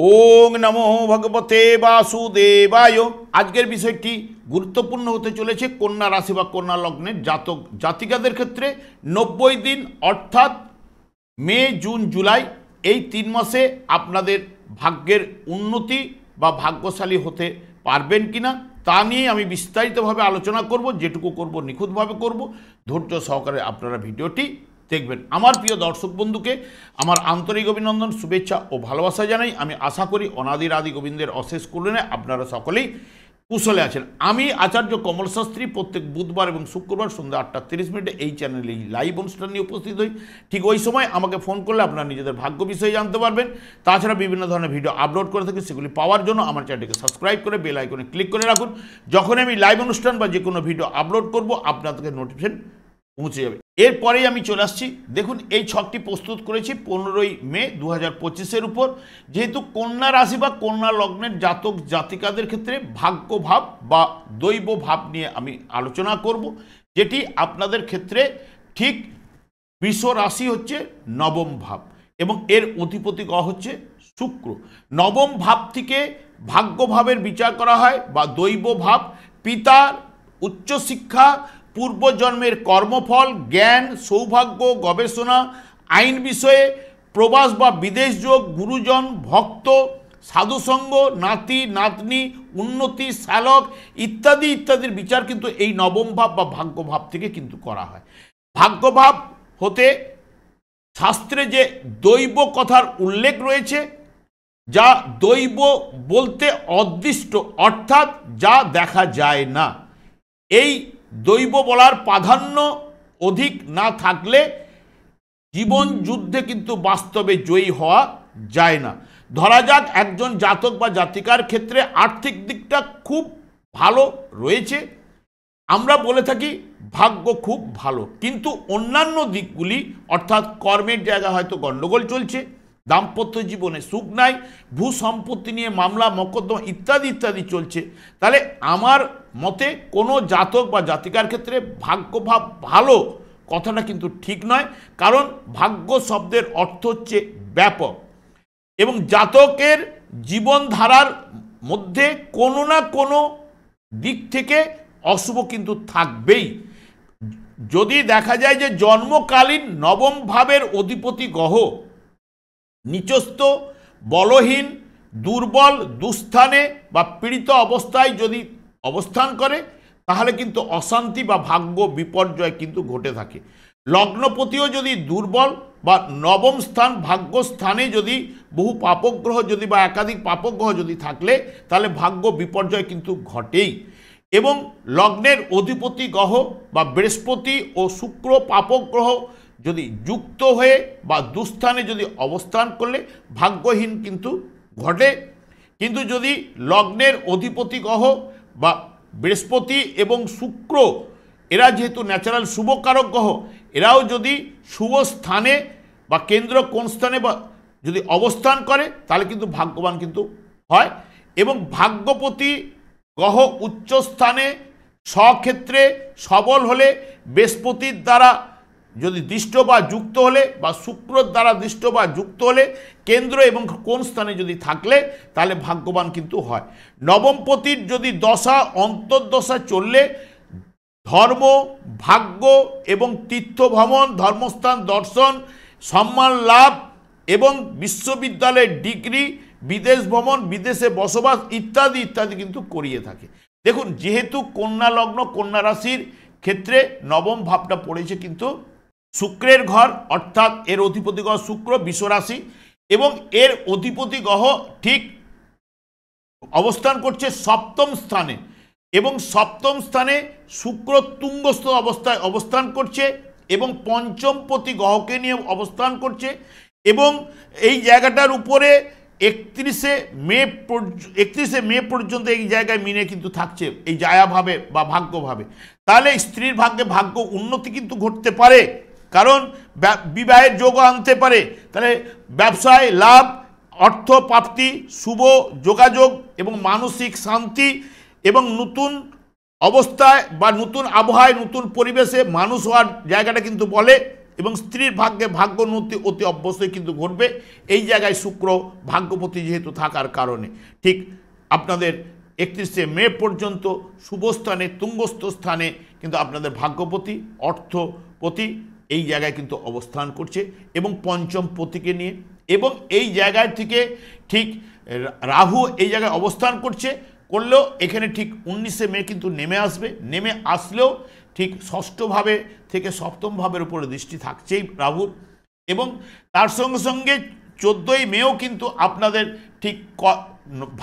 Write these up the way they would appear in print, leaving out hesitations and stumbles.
ওং নমো ভগবতে বাসুদেবায়। আজকের বিষয়টি গুরুত্বপূর্ণ হতে চলেছে কন্যা রাশি বা কন্যা লগ্নের জাতক জাতিকাদের ক্ষেত্রে 90 দিন অর্থাৎ মে, জুন, জুলাই এই 3 মাসে আপনাদের ভাগ্যের উন্নতি বা ভাগ্যশালী হতে পারবেন কিনা তা নিয়ে আমি বিস্তারিতভাবে আলোচনা করব। যেটুকু করব নিখুঁতভাবে করব। ধৈর্য সহকারে আপনারা ভিডিওটি দেখবেন। আমার প্রিয় দর্শক বন্ধুকে আমার আন্তরিক অভিনন্দন, শুভেচ্ছা ও ভালোবাসা জানাই। আমি আশা করি অনাদির আদি গোবিন্দের অশেষ করুণে আপনারা সকলেই কুশলে আছেন। আমি আচার্য কমল শাস্ত্রী প্রত্যেক বুধবার এবং শুক্রবার সন্ধ্যা 8:30 এই চ্যানেলে লাইভ অনুষ্ঠান নিয়ে উপস্থিত হই। ঠিক ওই সময় আমাকে ফোন করলে আপনারা নিজেদের ভাগ্য বিষয়ে জানতে পারবেন। তাছাড়া বিভিন্ন ধরনের ভিডিও আপলোড করে থাকি, সেগুলি পাওয়ার জন্য আমার চ্যানেলটিকে সাবস্ক্রাইব করে বেল আইকনে ক্লিক করে রাখুন। যখন আমি লাইভ অনুষ্ঠান বা যে কোনো ভিডিও আপলোড করব আপনাদেরকে নোটিফিকেশন পৌঁছে যাবে। এরপরেই আমি চলে আসছি। দেখুন, এই ছকটি প্রস্তুত করেছি 15ই মে 2025-এর উপর। যেহেতু কন্যা রাশি বা কন্যা লগ্নের জাতক জাতিকাদের ক্ষেত্রে ভাগ্য ভাব বা দৈব ভাব নিয়ে আমি আলোচনা করব, যেটি আপনাদের ক্ষেত্রে ঠিক বৃষ রাশি হচ্ছে নবম ভাব এবং এর অধিপতি গ্রহ হচ্ছে শুক্র। নবম ভাব থেকে ভাগ্য ভাবের বিচার করা হয় বা দৈব ভাব। পিতার উচ্চশিক্ষা, পূর্বজন্মের কর্মফল, জ্ঞান, সৌভাগ্য, গবেষণা, আইন বিষয়ে, প্রবাস বা বিদেশ যোগ, গুরুজন, ভক্ত, সাধুসঙ্গ, নাতি নাতনি, উন্নতি, শ্যালক ইত্যাদি ইত্যাদির বিচার কিন্তু এই নবম ভাব বা ভাগ্য ভাব থেকে কিন্তু করা হয়। ভাগ্য ভাব হতে শাস্ত্রে যে দৈব কথার উল্লেখ রয়েছে, যা দৈব বলতে অদৃষ্ট অর্থাৎ যা দেখা যায় না, এই দৈব বলার প্রাধান্য অধিক না থাকলে জীবন যুদ্ধে কিন্তু বাস্তবে জয়ী হওয়া যায় না। ধরা যাক একজন জাতক বা জাতিকার ক্ষেত্রে আর্থিক দিকটা খুব ভালো রয়েছে, আমরা বলে থাকি ভাগ্য খুব ভালো, কিন্তু অন্যান্য দিকগুলি অর্থাৎ কর্মের জায়গা হয়তো গণ্ডগোল চলছে, দাম্পত্য জীবনে সুখ নাই, ভূ সম্পত্তি নিয়ে মামলা মকদ্দমা ইত্যাদি ইত্যাদি চলছে, তাহলে আমার মতে কোনো জাতক বা জাতিকার ক্ষেত্রে ভাগ্যভাব ভালো কথাটা কিন্তু ঠিক নয়। কারণ ভাগ্য শব্দের অর্থ হচ্ছে ব্যাপক এবং জাতকের জীবনধারার মধ্যে কোনো না কোনো দিক থেকে অশুভ কিন্তু থাকবেই। যদি দেখা যায় যে জন্মকালীন নবম ভাবের অধিপতি গ্রহ নিচস্থ, বলহীন, দুর্বল, দুস্থানে বা পীড়িত অবস্থায় যদি অবস্থান করে, তাহলে কিন্তু অশান্তি বা ভাগ্য বিপর্যয় কিন্তু ঘটে থাকে। লগ্নপতিও যদি দুর্বল বা নবম স্থান ভাগ্য স্থানে যদি বহু পাপগ্রহ যদি বা একাধিক পাপগ্রহ যদি থাকলে, তাহলে ভাগ্য বিপর্যয় কিন্তু ঘটেই। এবং লগ্নের অধিপতি গ্রহ বা বৃহস্পতি ও শুক্র পাপগ্রহ যদি যুক্ত হয়ে বা দুস্থানে যদি অবস্থান করলে ভাগ্যহীন কিন্তু ঘটে। কিন্তু যদি লগ্নের অধিপতি গ্রহ বা বৃহস্পতি এবং শুক্র এরা যেহেতু ন্যাচারাল শুভকারক গ্রহ, এরাও যদি শুভ স্থানে বা কেন্দ্র কোন স্থানে বা যদি অবস্থান করে, তাহলে কিন্তু ভাগ্যবান কিন্তু হয়। এবং ভাগ্যপতি গ্রহ উচ্চ স্থানে স্বক্ষেত্রে সবল হলে, বৃহস্পতির দ্বারা যদি দৃষ্ট বা যুক্ত হলে বা শুক্রর দ্বারা দৃষ্ট বা যুক্ত হলে, কেন্দ্র এবং কোন স্থানে যদি থাকলে, তাহলে ভাগ্যবান কিন্তু হয়। নবমপতির যদি দশা অন্তর্দশা চললে ধর্ম, ভাগ্য এবং তীর্থ ভ্রমণ, ধর্মস্থান দর্শন, সম্মান লাভ এবং বিশ্ববিদ্যালয়ের ডিগ্রি, বিদেশ ভ্রমণ, বিদেশে বসবাস ইত্যাদি ইত্যাদি কিন্তু করিয়ে থাকে। দেখুন, যেহেতু কন্যা লগ্ন কন্যা রাশির ক্ষেত্রে নবম ভাবটা পড়েছে কিন্তু শুক্রের ঘর, অর্থাৎ এর অধিপতি গ্রহ শুক্র বৃষ রাশি এবং এর অধিপতি গ্রহ ঠিক অবস্থান করছে সপ্তম স্থানে এবং সপ্তম স্থানে শুক্র তুঙ্গস্থ অবস্থায় অবস্থান করছে এবং পঞ্চমপতি গ্রহকে নিয়ে অবস্থান করছে এবং এই জায়গাটার উপরে 31শে মে পর্যন্ত এই জায়গায় মিনে কিন্তু থাকছে এই জায়াভাবে বা ভাগ্যভাবে। তাহলে স্ত্রীর ভাগ্যে ভাগ্য উন্নতি কিন্তু ঘটতে পারে, কারণ বিবাহের যোগ আনতে পারে। তাহলে ব্যবসায় লাভ, অর্থ প্রাপ্তি, শুভ যোগাযোগ এবং মানসিক শান্তি এবং নতুন অবস্থায় বা নতুন আবহাওয়ায় নতুন পরিবেশে মানুষ হওয়ার জায়গাটা কিন্তু বলে। এবং স্ত্রীর ভাগ্যে ভাগ্যোন্নতি অতি অবশ্যই কিন্তু ঘটবে। এই জায়গায় শুক্র ভাগ্যপতি যেহেতু থাকার কারণে ঠিক আপনাদের 31শে মে পর্যন্ত শুভস্থানে তুঙ্গস্থ স্থানে কিন্তু আপনাদের ভাগ্যপতি অর্থপতি এই জায়গায় কিন্তু অবস্থান করছে এবং পঞ্চম পতিকে নিয়ে, এবং এই জায়গায় থেকে ঠিক রাহু এই জায়গায় অবস্থান করলেও এখানে ঠিক 19শে মে কিন্তু নেমে আসবে। নেমে আসলেও ঠিক ষষ্ঠভাবে থেকে সপ্তম ভাবের উপরে দৃষ্টি থাকছেই রাহুর, এবং তার সঙ্গে সঙ্গে 14ই মেও কিন্তু আপনাদের ঠিক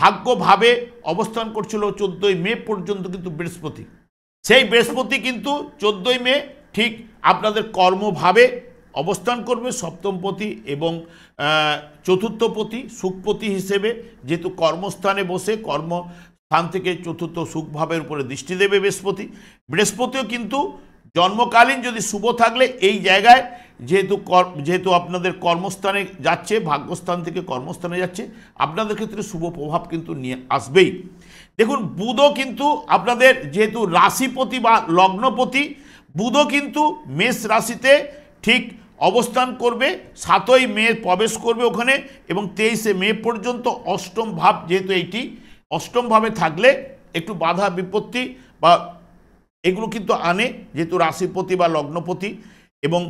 ভাগ্যভাবে অবস্থান করছিল 14ই মে পর্যন্ত কিন্তু বৃহস্পতি। সেই বৃহস্পতি কিন্তু 14ই মে ঠিক আপনাদের কর্মভাবে অবস্থান করবে সপ্তমপতি এবং চতুর্থপতি সুখপতি হিসেবে, যেহেতু কর্মস্থানে বসে কর্মস্থান থেকে চতুর্থ সুখভাবের উপরে দৃষ্টি দেবে বৃহস্পতিও কিন্তু জন্মকালীন যদি শুভ থাকলে এই জায়গায় যেহেতু আপনাদের কর্মস্থানে যাচ্ছে, ভাগ্যস্থান থেকে কর্মস্থানে যাচ্ছে, আপনাদের ক্ষেত্রে শুভ প্রভাব কিন্তু নিয়ে আসবেই। দেখুন বুধও কিন্তু আপনাদের যেহেতু রাশিপতি বা লগ্নপতি, বুধও কিন্তু মেষ রাশিতে ঠিক অবস্থান করবে, 7ই মে প্রবেশ করবে ওখানে, এবং 23শে মে পর্যন্ত অষ্টম ভাব, যেহেতু এইটি অষ্টম ভাবে থাকলে একটু বাধা বিপত্তি বা এগুলো কিন্তু আনে, যেহেতু রাশিপতি বা লগ্নপতি, এবং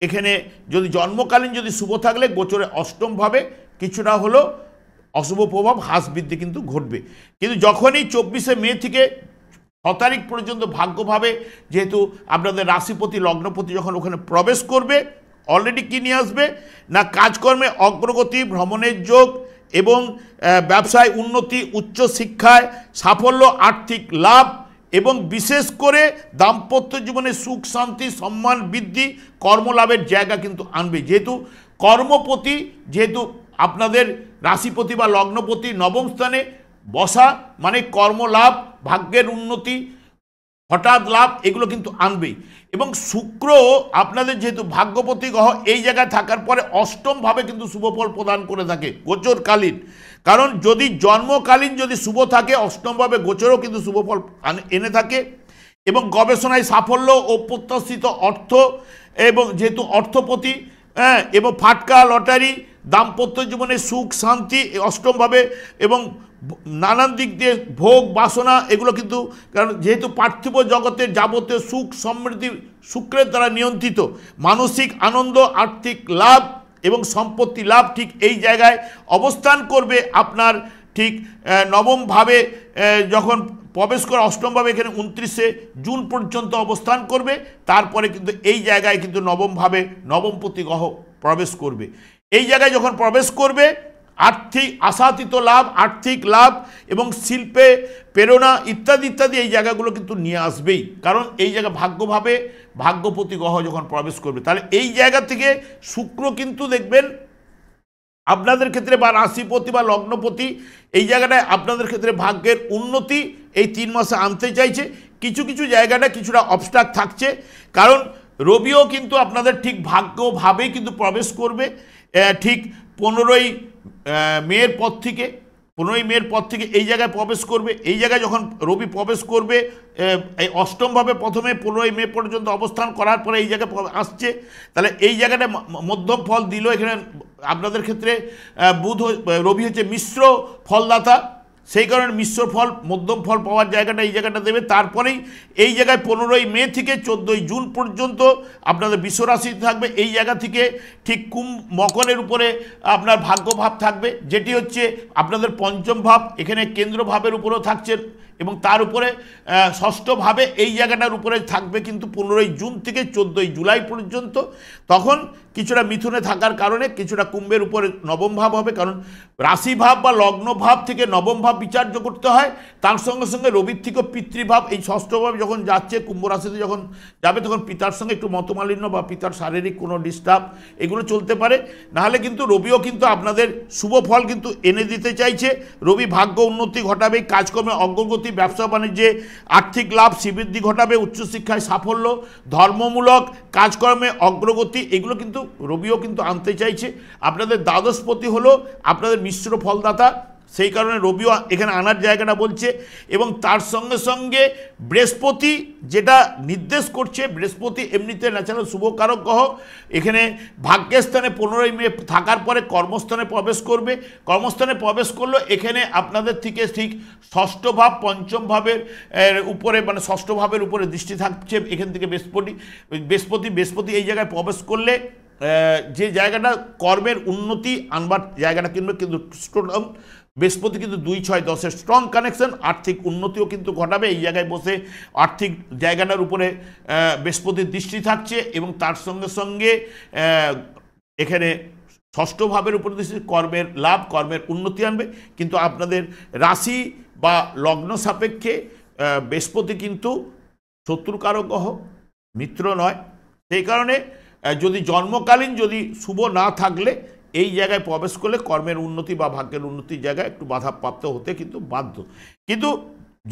এখানে যদি জন্মকালীন যদি শুভ থাকলে গোচরে অষ্টমভাবে কিছুটা হলো অশুভ প্রভাব হ্রাস বৃদ্ধি কিন্তু ঘটবে। কিন্তু যখনই 24শে মে থেকে 6 তারিখ পর্যন্ত ভাগ্যভাবে যেহেতু আপনাদের রাশিপতি লগ্নপতি যখন ওখানে প্রবেশ করবে, অলরেডি কি নিয়ে আসবে না কাজকর্মে অগ্রগতি, ভ্রমণের যোগ এবং ব্যবসায় উন্নতি, উচ্চশিক্ষায় সাফল্য, আর্থিক লাভ এবং বিশেষ করে দাম্পত্য জীবনে সুখ শান্তি সম্মান বৃদ্ধি কর্মলাভের জায়গা কিন্তু আনবে। যেহেতু কর্মপতি যেহেতু আপনাদের রাশিপতি বা লগ্নপতি নবম স্থানে বসা মানে কর্মলাভ, ভাগ্যের উন্নতি, হঠাৎ লাভ এগুলো কিন্তু আনবেই। এবং শুক্র আপনাদের যেহেতু ভাগ্যপতি গ্রহ এই জায়গায় থাকার পরে অষ্টমভাবে কিন্তু শুভফল প্রদান করে থাকে গোচরকালীন, কারণ যদি জন্মকালীন যদি শুভ থাকে অষ্টমভাবে গোচরও কিন্তু শুভফল এনে থাকে। এবং গবেষণায় সাফল্য ও প্রত্যাশিত অর্থ, এবং যেহেতু অর্থপতি এবং ফাটকা লটারি, দাম্পত্য জীবনে সুখ শান্তি অষ্টমভাবে, এবং নানান দিক দিয়ে ভোগ বাসনা এগুলো কিন্তু, কারণ যেহেতু পার্থিব জগতের যাবতীয় সুখ সমৃদ্ধি শুক্রের দ্বারা নিয়ন্ত্রিত, মানসিক আনন্দ, আর্থিক লাভ এবং সম্পত্তি লাভ ঠিক এই জায়গায় অবস্থান করবে আপনার ঠিক নবমভাবে যখন প্রবেশ করে অষ্টমভাবে এখানে 29শে জুন পর্যন্ত অবস্থান করবে। তারপরে কিন্তু এই জায়গায় কিন্তু নবমভাবে নবমপতি গ্রহ প্রবেশ করবে। এই জায়গায় যখন প্রবেশ করবে আর্থিক আশাতীত লাভ, আর্থিক লাভ এবং শিল্পে প্রেরণা ইত্যাদি ইত্যাদি এই জায়গাগুলো কিন্তু নিয়ে আসবেই, কারণ এই জায়গা ভাগ্যভাবে ভাগ্যপতি গ্রহ যখন প্রবেশ করবে, তাহলে এই জায়গা থেকে শুক্র কিন্তু দেখবেন আপনাদের ক্ষেত্রে বা রাশিপতি বা লগ্নপতি এই জায়গাটায় আপনাদের ক্ষেত্রে ভাগ্যের উন্নতি এই 3 মাসে আনতে চাইছে। কিছু কিছু জায়গাটা কিছুটা অবস্ট্রাক থাকছে, কারণ রবিও কিন্তু আপনাদের ঠিক ভাগ্যভাবেই কিন্তু প্রবেশ করবে ঠিক 15ই মের পর থেকে, 15ই মের পর থেকে এই জায়গায় প্রবেশ করবে। এই জায়গায় যখন রবি প্রবেশ করবে এই অষ্টমভাবে প্রথমে 15ই মে পর্যন্ত অবস্থান করার পরে এই জায়গায় আসছে, তাহলে এই জায়গাটা মধ্যম ফল দিল। এখানে আপনাদের ক্ষেত্রে রবি হচ্ছে মিশ্র ফলদাতা, সেই কারণে মিশ্র ফল মধ্যম ফল পাওয়ার জায়গাটা এই জায়গাটা দেবে। তারপরেই এই জায়গায় 15ই মে থেকে 14ই জুন পর্যন্ত আপনাদের বিশ্বরাশি থাকবে। এই জায়গা থেকে ঠিক মকরের উপরে আপনার ভাগ্যভাব থাকবে, যেটি হচ্ছে আপনাদের পঞ্চম ভাব, এখানে কেন্দ্র ভাবের উপরেও থাকছে, এবং তার উপরে ষষ্ঠভাবে এই জায়গাটার উপরে থাকবে কিন্তু 15ই জুন থেকে 14ই জুলাই পর্যন্ত। তখন কিছুটা মিথুনে থাকার কারণে কিছুটা কুম্ভের উপরে নবম ভাব হবে, কারণ রাশি ভাব বা লগ্ন ভাব থেকে নবম ভাব বিচার্য করতে হয়। তার সঙ্গে সঙ্গে রবির থেকেও পিতৃভাব এই ষষ্ঠভাব যখন যাচ্ছে কুম্ভ রাশিতে যখন যাবে, তখন পিতার সঙ্গে একটু মতমালিন্য বা পিতার শারীরিক কোনো ডিস্টার্ব এগুলো চলতে পারে। নাহলে কিন্তু রবিও কিন্তু আপনাদের শুভ ফল কিন্তু এনে দিতে চাইছে। রবি ভাগ্য উন্নতি ঘটাবে, কাজকর্মে অগ্রগতি, ব্যবসা বাণিজ্যে আর্থিক লাভ শ্রীবৃদ্ধি ঘটাবে, উচ্চশিক্ষায় সাফল্য, ধর্মমূলক কাজকর্মে অগ্রগতি এগুলো কিন্তু রবিও কিন্তু আনতে চাইছে। আপনাদের দ্বাদশপতি হলো আপনাদের মিশ্র ফলদাতা, সেই কারণে রবিও এখানে আনার জায়গাটা বলছে। এবং তার সঙ্গে সঙ্গে বৃহস্পতি যেটা নির্দেশ করছে, বৃহস্পতি এমনিতে ন্যাচারাল শুভকারক গ্রহ, এখানে ভাগ্যের স্থানে 15ই মে থাকার পরে কর্মস্থানে প্রবেশ করবে। কর্মস্থানে প্রবেশ করলো এখানে আপনাদের থেকে ঠিক ষষ্ঠ ভাব পঞ্চম ভাবের উপরে, মানে ষষ্ঠ ভাবের উপরে দৃষ্টি থাকছে এখান থেকে বৃহস্পতি এই জায়গায় প্রবেশ করলে যে জায়গাটা কর্মের উন্নতি আনবার জায়গাটা কিন্তু স্ট্রং। বৃহস্পতি কিন্তু 2-6-10-এর স্ট্রং কানেকশন, আর্থিক উন্নতিও কিন্তু ঘটাবে। এই জায়গায় বসে আর্থিক জায়গাটার উপরে বৃহস্পতির দৃষ্টি থাকছে এবং তার সঙ্গে সঙ্গে এখানে ষষ্ঠ ভাবের উপর দৃষ্টি, কর্মের লাভ, কর্মের উন্নতি আনবে। কিন্তু আপনাদের রাশি বা লগ্ন সাপেক্ষে বৃহস্পতি কিন্তু শত্রুকারক গ্রহ, মিত্র নয়। সেই কারণে যদি জন্মকালীন যদি শুভ না থাকলে এই জায়গায় প্রবেশ করলে কর্মের উন্নতি বা ভাগ্যের উন্নতির জায়গায় একটু বাধাপ্রাপ্ত হতে কিন্তু বাধ্য। কিন্তু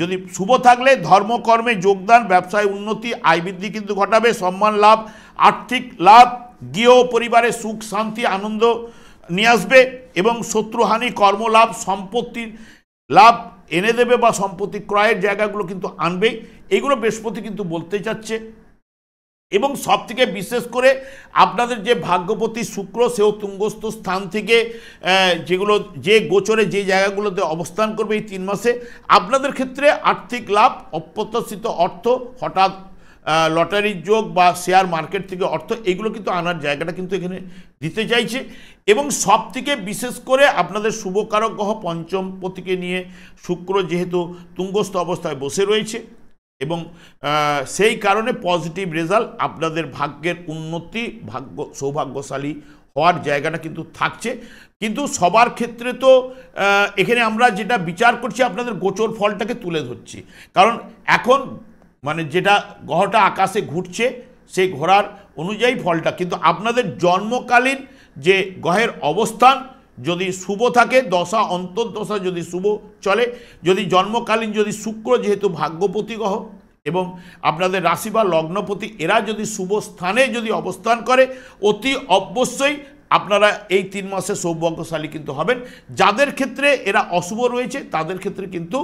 যদি শুভ থাকলে ধর্মকর্মে যোগদান, ব্যবসায় উন্নতি, আয় বৃদ্ধি কিন্তু ঘটাবে, সম্মান লাভ, আর্থিক লাভ, গৃহ পরিবারে সুখ শান্তি আনন্দ নিয়ে আসবে এবং শত্রুহানি, কর্মলাভ, সম্পত্তির লাভ এনে দেবে বা সম্পত্তি ক্রয়ের জায়গাগুলো কিন্তু আনবেই। এগুলো বৃহস্পতি কিন্তু বলতে চাচ্ছে। এবং সব থেকে বিশেষ করে আপনাদের যে ভাগ্যপতি শুক্র, সেও তুঙ্গস্থ স্থান থেকে যেগুলো যে গোচরে যে জায়গাগুলোতে অবস্থান করবে এই 3 মাসে আপনাদের ক্ষেত্রে আর্থিক লাভ, অপ্রত্যাশিত অর্থ, হঠাৎ লটারির যোগ বা শেয়ার মার্কেট থেকে অর্থ, এগুলো কিন্তু আনার জায়গাটা কিন্তু এখানে দিতে চাইছে। এবং সব থেকে বিশেষ করে আপনাদের শুভকারক গ্রহ পঞ্চমপতিকে নিয়ে শুক্র যেহেতু তুঙ্গস্থ অবস্থায় বসে রয়েছে এবং সেই কারণে পজিটিভ রেজাল্ট, আপনাদের ভাগ্যের উন্নতি, সৌভাগ্যশালী হওয়ার জায়গাটা কিন্তু থাকছে। কিন্তু সবার ক্ষেত্রে তো এখানে আমরা যেটা বিচার করছি আপনাদের গোচর ফলটাকে তুলে ধরছি, কারণ এখন মানে যেটা গ্রহটা আকাশে ঘুরছে সেই ঘোরার অনুযায়ী ফলটা, কিন্তু আপনাদের জন্মকালীন যে গ্রহের অবস্থান যদি শুভ থাকে, দশা অন্তর্দশা যদি শুভ চলে, যদি জন্মকালীন যদি শুক্র যেহেতু ভাগ্যপতি গ্রহ এবং আপনাদের রাশি বা লগ্নপতি এরা যদি শুভ স্থানে যদি অবস্থান করে, অতি অবশ্যই আপনারা এই 3 মাসে সৌভাগ্যশালী কিন্তু হবেন। যাদের ক্ষেত্রে এরা অশুভ রয়েছে তাদের ক্ষেত্রে কিন্তু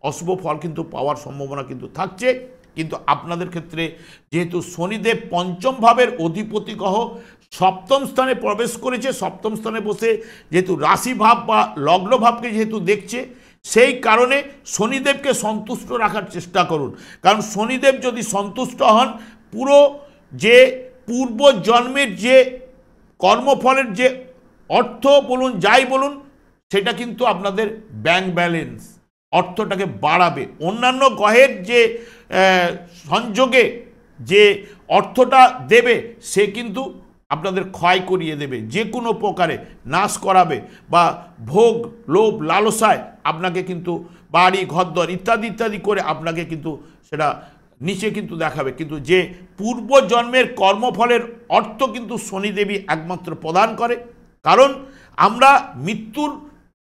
অশুভ ফল কিন্তু পাওয়ার সম্ভাবনা কিন্তু থাকছে। কিন্তু আপনাদের ক্ষেত্রে যেহেতু শনিদেব পঞ্চম ভাবের অধিপতি গ্রহ সপ্তম স্থানে প্রবেশ করেছে, সপ্তম স্থানে বসে যেহেতু রাশি ভাব বা লগ্ন ভাবকে যেহেতু দেখছে, সেই কারণে শনিদেবকে সন্তুষ্ট রাখার চেষ্টা করুন। কারণ শনিদেব যদি সন্তুষ্ট হন, পুরো যে পূর্ব জন্মের যে কর্মফলের যে অর্থ বলুন যাই বলুন, সেটা কিন্তু আপনাদের ব্যাংক ব্যালেন্স অর্থটাকে বাড়াবে। অন্যান্য গ্রহের যে সংযোগে যে অর্থটা দেবে সে কিন্তু আপনাদের ক্ষয় করিয়ে দেবে, যে কোনো প্রকারে নাশ করাবে বা ভোগ লোভ লালসায় আপনাকে কিন্তু বাড়ি ঘরদর ইত্যাদি ইত্যাদি করে আপনাকে কিন্তু সেটা নিচে কিন্তু দেখাবে। কিন্তু যে পূর্ব জন্মের কর্মফলের অর্থ কিন্তু শনিদেবী একমাত্র প্রদান করে। কারণ আমরা মৃত্যুর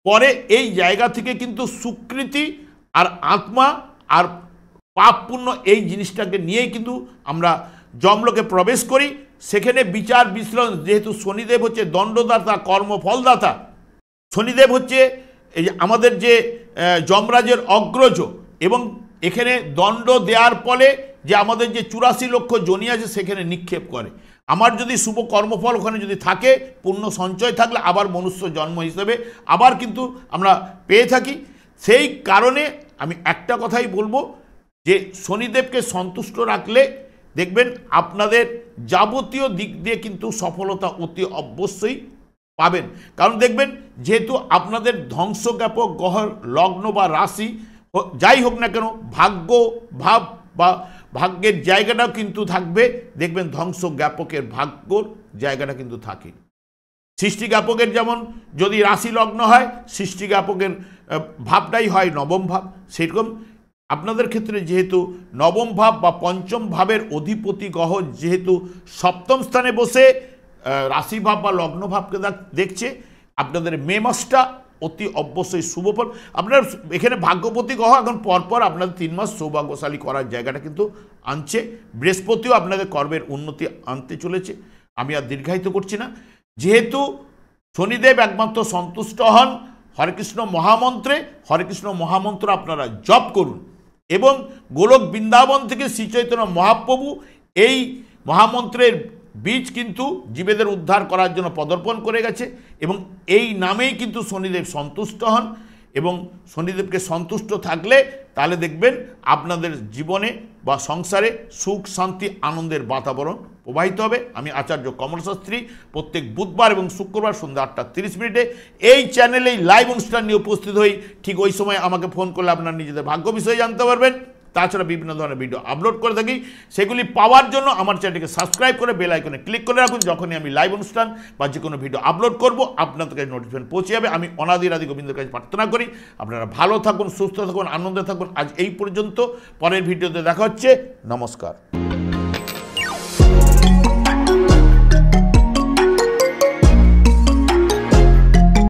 পরে এই জায়গা থেকে কিন্তু সুকৃতি আর আত্মা আর পাপ পুণ্য এই জিনিসটাকে নিয়েই কিন্তু আমরা যমলোকে প্রবেশ করি। সেখানে বিচার বিশ্লেষণ, যেহেতু শনিদেব হচ্ছে দণ্ডদাতা, কর্মফলদাতা, শনিদেব হচ্ছে এই আমাদের যে যমরাজের অগ্রজ, এবং এখানে দণ্ড দেওয়ার ফলে যে আমাদের যে 84 লক্ষ যোনি আছে সেখানে নিক্ষেপ করে। আমার যদি শুভ কর্মফল ওখানে যদি থাকে, পুণ্য সঞ্চয় থাকলে আবার মনুষ্য জন্ম হিসেবে আবার কিন্তু আমরা পেয়ে থাকি। সেই কারণে আমি একটা কথাই বলবো যে শনিদেবকে সন্তুষ্ট রাখলে দেখবেন আপনাদের যাবতীয় দিক দিয়ে কিন্তু সফলতা অতি অবশ্যই পাবেন। কারণ দেখবেন যেহেতু আপনাদের ধ্বংসজ্ঞাপক গ্রহের লগ্ন বা রাশি যাই হোক না কেন, ভাগ্য ভাব বা ভাগ্যের জায়গাটাও কিন্তু থাকবে। দেখবেন ধ্বংসজ্ঞাপকের ভাগ্যর জায়গাটা কিন্তু থাকে। সৃষ্টিজ্ঞাপকের যেমন যদি রাশি লগ্ন হয়, সৃষ্টিজ্ঞাপকের ভাবটাই হয় নবম ভাব। সেরকম আপনাদের ক্ষেত্রে যেহেতু নবম ভাব বা পঞ্চম ভাবের অধিপতি গ্রহ যেহেতু সপ্তম স্থানে বসে রাশি ভাব বা লগ্ন ভাবকে দেখছে, আপনাদের মে মাসটা অতি অবশ্যই শুভফল। আপনার এখানে ভাগ্যপতি গ্রহ এখন পরপর আপনাদের 3 মাস সৌভাগ্যশালী করার জায়গাটা কিন্তু আনছে। বৃহস্পতিও আপনাদের কর্মের উন্নতি আনতে চলেছে। আমি আর দীর্ঘায়িত করছি না। যেহেতু শনিদেব একমাত্র সন্তুষ্ট হন হরেকৃষ্ণ মহামন্ত্রে হরেকৃষ্ণ মহামন্ত্র আপনারা জপ করুন এবং গোলক বৃন্দাবন থেকে শ্রী চৈতন্য মহাপ্রভু এই মহামন্ত্রের বীজ কিন্তু জীবেদের উদ্ধার করার জন্য পদার্পণ করে গেছে এবং এই নামেই কিন্তু শনিদেব সন্তুষ্ট হন এবং শনিদেবকে সন্তুষ্ট থাকলে তাহলে দেখবেন আপনাদের জীবনে বা সংসারে সুখ শান্তি আনন্দের বাতাবরণ প্রবাহিত হবে। আমি আচার্য কমল শাস্ত্রী প্রত্যেক বুধবার এবং শুক্রবার সন্ধ্যা 8:30 এই চ্যানেলেই লাইভ অনুষ্ঠান নিয়ে উপস্থিত হই। ঠিক ওই সময় আমাকে ফোন করলে আপনার নিজেদের ভাগ্য বিষয়ে জানতে পারবেন। তাছাড়া বিভিন্ন ধরনের ভিডিও আপলোড করে থাকি, সেগুলি পাওয়ার জন্য আমার চ্যানেলকে সাবস্ক্রাইব করে বেল আইকনে ক্লিক করে রাখুন। যখনই আমি লাইভ অনুষ্ঠান বা যে কোনো ভিডিও আপলোড করব আপনাদের কাছে নোটিফিকেশন পৌঁছে যাবে। আমি অনাদি গোবিন্দের কাছে প্রার্থনা করি আপনারা ভালো থাকুন, সুস্থ থাকুন, আনন্দে থাকুন। আজ এই পর্যন্ত, পরের ভিডিওতে দেখা হচ্ছে। নমস্কার।